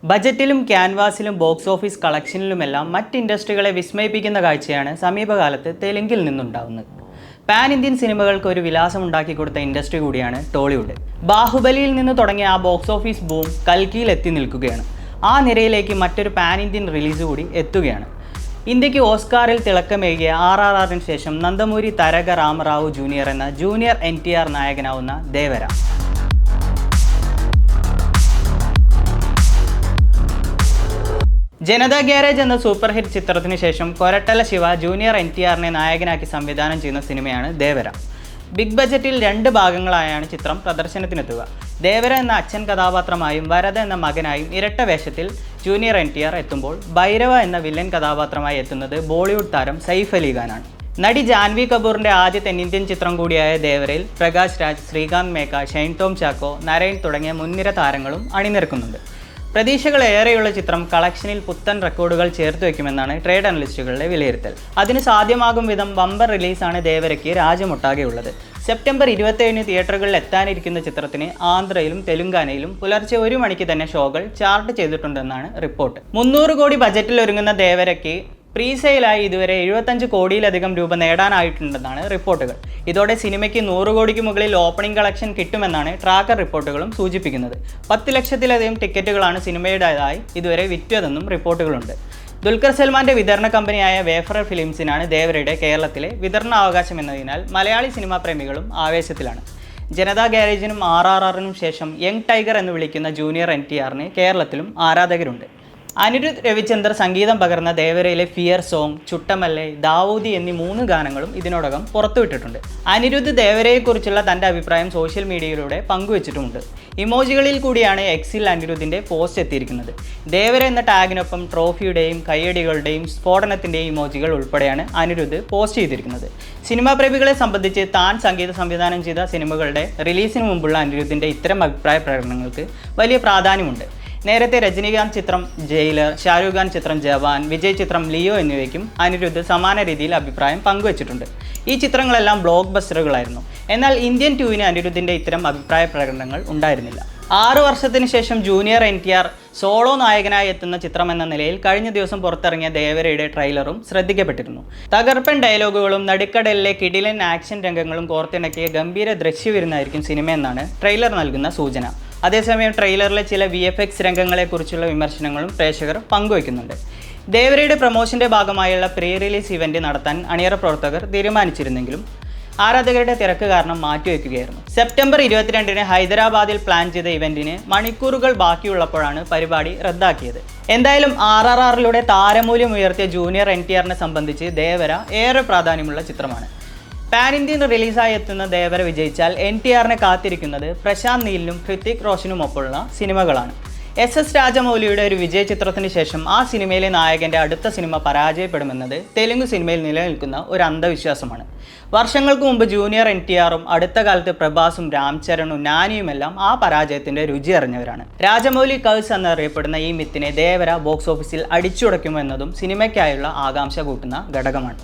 ബജറ്റിലും ക്യാൻവാസിലും box office കളക്ഷനിലുമെല്ലാം മറ്റ് ഇൻഡസ്ട്രികളെ വിസ്മയിപ്പിക്കുന്ന കാഴ്ചയാണ് സമീപകാലത്ത് തെലുങ്കിൽ നിന്നുണ്ടാവുന്നത്. പാൻ ഇന്ത്യൻ സിനിമകൾക്ക് ഒരു വിലാസമുണ്ടാക്കി കൊടുത്ത ഇൻഡസ്ട്രി കൂടിയാണ് ടോളിവുഡ്. ബാഹുബലിയിൽ നിന്ന് തുടങ്ങിയ ആ ബോക്സ് ഓഫീസ് ബൂം കൽക്കിയിൽ എത്തി നിൽക്കുകയാണ്. ആ നിരയിലേക്ക് മറ്റൊരു പാൻ ഇന്ത്യൻ റിലീസ് കൂടി എത്തുകയാണ്. ഇന്ത്യക്ക് ഓസ്കാറിൽ തിളക്കമേകിയ RRRന് ശേഷം നന്ദമൂരി തരക രാമറാവു ജൂനിയർ എന്ന ജൂനിയർ NTR നായകനാവുന്ന ദേവര. ജനതാ ഗ്യാരേജ് എന്ന സൂപ്പർ ഹിറ്റ് ചിത്രത്തിന് ശേഷം കൊരട്ടല ശിവ ജൂനിയർ NTRനെ നായകനാക്കി സംവിധാനം ചെയ്യുന്ന സിനിമയാണ് ദേവര. ബിഗ് ബജറ്റിൽ 2 ഭാഗങ്ങളായാണ് ചിത്രം പ്രദർശനത്തിനെത്തുക. ദേവര എന്ന അച്ഛൻ കഥാപാത്രമായും വരദ എന്ന മകനായും ഇരട്ട വേഷത്തിൽ ജൂനിയർ NTR എത്തുമ്പോൾ ഭൈരവ എന്ന വില്ലൻ കഥാപാത്രമായി എത്തുന്നത് ബോളിവുഡ് താരം സൈഫ് അലി ഖാനാണ്. നടി ജാൻവി കപൂറിൻ്റെ ആദ്യ തെന്നിന്ത്യൻ ചിത്രം കൂടിയായ ദേവരയിൽ പ്രകാശ് രാജ്, ശ്രീകാന്ത് മേക്ക, ഷൈൻ ടോം ചാക്കോ, നരൈൻ തുടങ്ങിയ മുൻനിര താരങ്ങളും അണിനിരക്കുന്നുണ്ട്. പ്രതീക്ഷകളേറെയുള്ള ചിത്രം കളക്ഷനിൽ പുത്തൻ റെക്കോർഡുകൾ ചേർത്ത് വയ്ക്കുമെന്നാണ് ട്രേഡ് അനലിസ്റ്റുകളുടെ വിലയിരുത്തൽ. അതിന് സാധ്യമാകും വിധം ബമ്പർ റിലീസാണ് ദേവരയ്ക്ക് രാജ്യമൊട്ടാകെയുള്ളത്. സെപ്റ്റംബർ 27 തിയേറ്ററുകളിൽ എത്താനിരിക്കുന്ന ചിത്രത്തിന് ആന്ധ്രയിലും തെലുങ്കാനയിലും പുലർച്ചെ 1 മണിക്ക് തന്നെ ഷോകൾ ചാർട്ട് ചെയ്തിട്ടുണ്ടെന്നാണ് റിപ്പോർട്ട്. 300 കോടി ബജറ്റിൽ ഒരുങ്ങുന്ന ദേവരയ്ക്ക് പ്രീസെയിലായി ഇതുവരെ 75 കോടിയിലധികം രൂപ നേടാനായിട്ടുണ്ടെന്നാണ് റിപ്പോർട്ടുകൾ. ഇതോടെ സിനിമയ്ക്ക് 100 കോടിക്ക് മുകളിൽ ഓപ്പണിംഗ് കളക്ഷൻ കിട്ടുമെന്നാണ് ട്രാക്കർ റിപ്പോർട്ടുകളും സൂചിപ്പിക്കുന്നത്. 10 ലക്ഷത്തിലധികം ടിക്കറ്റുകളാണ് സിനിമയുടേതായി ഇതുവരെ വിറ്റതെന്നും റിപ്പോർട്ടുകളുണ്ട്. ദുൽഖർ സൽമാന്റെ വിതരണ കമ്പനിയായ വേഫറർ ഫിലിംസിനാണ് ദേവരയുടെ കേരളത്തിലെ വിതരണാവകാശം എന്നതിനാൽ മലയാളി സിനിമാ പ്രേമികളും ആവേശത്തിലാണ്. ജനതാ ഗ്യാരേജിനും RRRനും ശേഷം യങ് ടൈഗർ എന്ന് വിളിക്കുന്ന ജൂനിയർ NTRന് കേരളത്തിലും ആരാധകരുണ്ട്. അനിരുദ്ധ് രവിചന്ദർ സംഗീതം പകർന്ന ദേവരയിലെ ഫിയർ സോങ്, ചുട്ടമല്ലേ, ദാവൂദി എന്നീ 3 ഗാനങ്ങളും ഇതിനോടകം പുറത്തുവിട്ടിട്ടുണ്ട്. അനിരുദ്ധ് ദേവരയെക്കുറിച്ചുള്ള തൻ്റെ അഭിപ്രായം സോഷ്യൽ മീഡിയയിലൂടെ പങ്കുവച്ചിട്ടുമുണ്ട്. ഇമോജികളിൽ കൂടിയാണ് എക്സിൽ അനിരുദ്ധിൻ്റെ പോസ്റ്റ് എത്തിയിരിക്കുന്നത്. ദേവര എന്ന ടാഗിനൊപ്പം ട്രോഫിയുടെയും കയ്യടികളുടെയും സ്ഫോടനത്തിൻ്റെയും ഇമോജികൾ ഉൾപ്പെടെയാണ് അനിരുദ്ധ് പോസ്റ്റ് ചെയ്തിരിക്കുന്നത്. സിനിമാ പ്രേമികളെ സംബന്ധിച്ച് താൻ സംഗീത സംവിധാനം ചെയ്ത സിനിമകളുടെ റിലീസിന് മുമ്പുള്ള അനിരുദ്ധിൻ്റെ ഇത്തരം അഭിപ്രായ പ്രകടനങ്ങൾക്ക് വലിയ പ്രാധാന്യമുണ്ട്. നേരത്തെ രജനീകാന്ത് ചിത്രം ജയിലർ, ഷാരൂഖ് ഖാൻ ചിത്രം ജവാൻ, വിജയ് ചിത്രം ലിയോ എന്നിവയ്ക്കും അനിരുദ്ധ് സമാന രീതിയിൽ അഭിപ്രായം പങ്കുവച്ചിട്ടുണ്ട്. ഈ ചിത്രങ്ങളെല്ലാം ബ്ലോക്ക് ബസ്റ്ററുകളായിരുന്നു. എന്നാൽ ഇന്ത്യൻ 2ന് അനിരുദ്ധിൻ്റെ ഇത്തരം അഭിപ്രായ പ്രകടനങ്ങൾ ഉണ്ടായിരുന്നില്ല. 6 വർഷത്തിന് ശേഷം ജൂനിയർ NTR സോളോ നായകനായി എത്തുന്ന ചിത്രം എന്ന നിലയിൽ കഴിഞ്ഞ ദിവസം പുറത്തിറങ്ങിയ ദേവരയുടെ ട്രെയിലറും ശ്രദ്ധിക്കപ്പെട്ടിരുന്നു. തകർപ്പൻ ഡയലോഗുകളും നടുക്കടലിലെ കിടിലൻ ആക്ഷൻ രംഗങ്ങളും കോർത്തിണക്കിയ ഗംഭീര ദൃശ്യവിരുന്നായിരിക്കും സിനിമയെന്നാണ് ട്രെയിലർ നൽകുന്ന സൂചന. അതേസമയം ട്രെയിലറിലെ ചില VFX രംഗങ്ങളെക്കുറിച്ചുള്ള വിമർശനങ്ങളും പ്രേക്ഷകർ പങ്കുവയ്ക്കുന്നുണ്ട്. ദേവരയുടെ പ്രൊമോഷൻ്റെ ഭാഗമായുള്ള പ്രീ റിലീസ് ഇവൻറ്റ് നടത്താൻ അണിയറ പ്രവർത്തകർ തീരുമാനിച്ചിരുന്നെങ്കിലും ആരാധകരുടെ തിരക്ക് കാരണം മാറ്റിവെക്കുകയായിരുന്നു. സെപ്റ്റംബർ 22 ഹൈദരാബാദിൽ പ്ലാൻ ചെയ്ത ഇവൻറ്റിന് മണിക്കൂറുകൾ ബാക്കിയുള്ളപ്പോഴാണ് പരിപാടി റദ്ദാക്കിയത്. എന്തായാലും RRRലൂടെ താരമൂല്യം ഉയർത്തിയ ജൂനിയർ NTRനെ സംബന്ധിച്ച് ദേവര ഏറെ പ്രാധാന്യമുള്ള ചിത്രമാണ്. പാൻ ഇന്ത്യൻ റിലീസായി എത്തുന്ന ദേവര വിജയിച്ചാൽ NTRനെ കാത്തിരിക്കുന്നത് പ്രശാന്ത് നീലിനും ഹൃതിക് റോഷനുമൊപ്പമുള്ള സിനിമകളാണ്. SS രാജമൗലിയുടെ ഒരു വിജയ ചിത്രത്തിന് ശേഷം ആ സിനിമയിലെ നായകൻ്റെ അടുത്ത സിനിമ പരാജയപ്പെടുമെന്നത് തെലുങ്ക് സിനിമയിൽ നിലനിൽക്കുന്ന ഒരു അന്ധവിശ്വാസമാണ്. വർഷങ്ങൾക്ക് മുമ്പ് ജൂനിയർ NTRും അടുത്ത കാലത്ത് പ്രഭാസും രാംചരണും നാനിയുമെല്ലാം ആ പരാജയത്തിൻ്റെ രുചി അറിഞ്ഞവരാണ്. രാജമൗലി കഴ്സ് എന്നറിയപ്പെടുന്ന ഈ മിത്തിനെ ദേവര ബോക്സ് ഓഫീസിൽ അടിച്ചുടയ്ക്കുമെന്നതും സിനിമയ്ക്കായുള്ള ആകാംക്ഷ കൂട്ടുന്ന ഘടകമാണ്.